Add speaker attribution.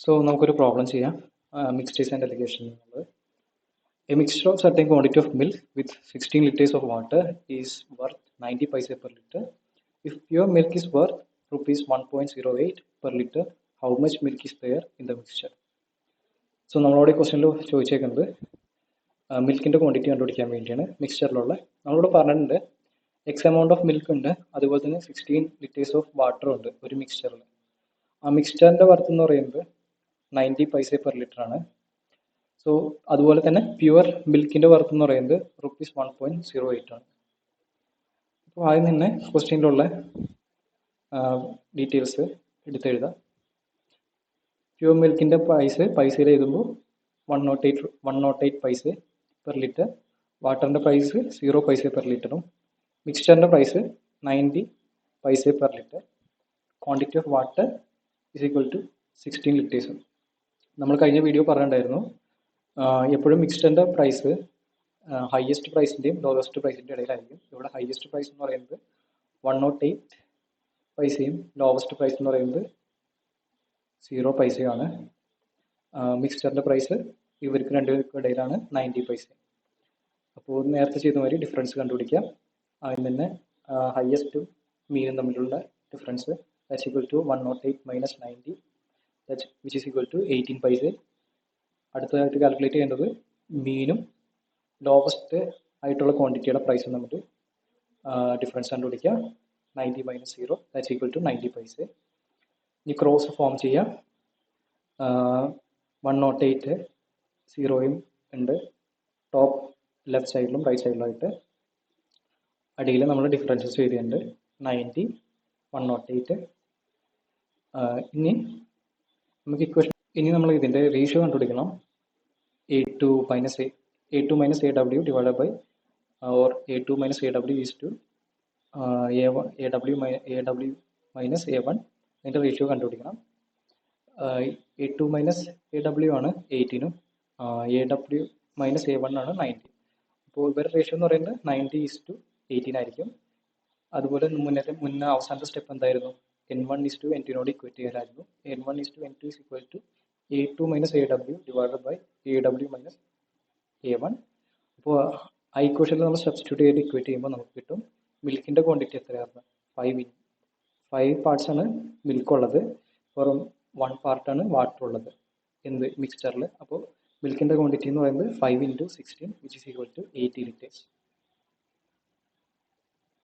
Speaker 1: So നമുക്കൊരു problem ചെയ്യാം. Mixed case and allegation. A mixture of certain quantity of milk with 16 liters of water is worth 90 paise per liter. If pure milk is worth rupees 1.08 per liter, how much milk is there in the mixture? So നമ്മളോട് ക്വസ്റ്റ്യനിൽ ചോദിച്ചേക്കുന്നത് മിൽക്കിൻ്റെ quantity കണ്ടുപിടിക്കാൻ വേണ്ടിയാണ് മിക്സ്ചറിലുള്ള. നമ്മളോട് പറഞ്ഞിട്ടുണ്ട് X amount of milk ഉണ്ട്, അതുപോലെ തന്നെ 16 litres of water ഉണ്ട് ഒരു മിക്സ്ചറിൽ. ആ മിക്സ്ചറിൻ്റെ വർത്ത് എന്ന് പറയുന്നത് 90 പൈസ പെർ ലിറ്റർ ആണ്. സോ അതുപോലെ തന്നെ പ്യുവർ മിൽക്കിൻ്റെ വർത്ത് എന്ന് പറയുന്നത് rupees 1.08 ആണ്. അപ്പോൾ ആദ്യം തന്നെ ക്വസ്റ്റ്യനിലുള്ള ഡീറ്റെയിൽസ് എടുത്തെഴുതാം. പ്യുവർ മിൽക്കിൻ്റെ പൈസയിൽ എഴുതുമ്പോൾ 108 പൈസ പെർ ലിറ്റർ, വാട്ടറിൻ്റെ പ്രൈസ് 0 പൈസ per ലിറ്ററും, മിക്സ്ചറിൻ്റെ price 90 paisa per litre, quantity of water is equal to 16 ലിറ്റേഴ്സും. നമ്മൾ കഴിഞ്ഞ വീഡിയോ പറഞ്ഞിട്ടുണ്ടായിരുന്നു എപ്പോഴും മിക്സ്ചറിൻ്റെ പ്രൈസ് ഹയസ്റ്റ് പ്രൈസിൻ്റെയും ലോവസ്റ്റ് പ്രൈസിൻ്റെ ഇടയിലായിരിക്കും. ഇവിടെ ഹയസ്റ്റ് പ്രൈസ് എന്ന് പറയുന്നത് 108 പൈസയും ലോവസ്റ്റ് പ്രൈസ് എന്ന് പറയുന്നത് 0 പൈസയാണ്. മിക്സ്ചറിൻ്റെ പ്രൈസ് ഇവർക്ക് രണ്ടുപേർക്കും ഇടയിലാണ് 90 പൈസ. അപ്പോൾ നേരത്തെ ചെയ്ത മാതിരി ഡിഫറൻസ് കണ്ടുപിടിക്കാം. അതിൽ തന്നെ ഹയസ്റ്റും മീനും തമ്മിലുള്ള difference that's equal to 108 minus 90 which is equal to 18 paisa. അടുത്തതായിട്ട് കാൽക്കുലേറ്റ് ചെയ്യേണ്ടത് മീനും ലോവസ്റ്റ് ആയിട്ടുള്ള ക്വാണ്ടിറ്റിയുടെ പ്രൈസും തമ്മിൽ ഡിഫറൻസ് കണ്ടുപിടിക്കുക. 90 മൈനസ് 0 ദാറ്റ്സ് ഈക്വൽ ടു 90 പൈസ. ഇനി ക്രോസ് ഫോം ചെയ്യാം. 108 0യും ഉണ്ട് ടോപ്പ് ലെഫ്റ്റ് സൈഡിലും റൈറ്റ് സൈഡിലുമായിട്ട്. അടിയിൽ നമ്മൾ ഡിഫറൻസസ് എഴുതിയിട്ടുണ്ട് 90 108. ഇനി നമുക്ക് ഇക്വേഷൻ നമ്മൾ ഇതിൻ്റെ റേഷ്യോ കണ്ടുപിടിക്കണം. A2 minus AW divided by or A2 minus AW is to AW minus A1 അതിൻ്റെ റേഷ്യോ കണ്ടുപിടിക്കണം. A2 മൈനസ് AW ആണ് 18ഉം AW മൈനസ് A1 ആണ് 90. അപ്പോൾ ഇവരുടെ റേഷ്യോ എന്ന് പറയുന്നത് 90:18 ആയിരിക്കും. അതുപോലെ മുന്നേ അവസാനത്തെ സ്റ്റെപ്പ് എന്തായിരുന്നു? N1:N2 ഇക്വേറ്റ് ചെയ്യലായിരുന്നു. N1:N2 is equal to A2 minus AW divided by AW minus A1. അപ്പോൾ ആ ഇക്വേഷനിൽ നമ്മൾ സബ്സ്റ്റിറ്റ്യൂട്ട് ചെയ്ത് ഇക്വേറ്റ് ചെയ്യുമ്പോൾ നമുക്ക് കിട്ടും മിൽക്കിൻ്റെ ക്വാണ്ടിറ്റി എത്രയായിരുന്നു? 5 പാർട്സ് ആണ് മിൽക്ക് ഉള്ളത്, വെറും 1 പാർട്ടാണ് വാട്ടർ ഉള്ളത് മിക്സ്ചറിൽ. അപ്പോൾ മിൽക്കിൻ്റെ ക്വാണ്ടിറ്റി എന്ന് പറയുന്നത് 5 × 16 which is equal to 80 litres.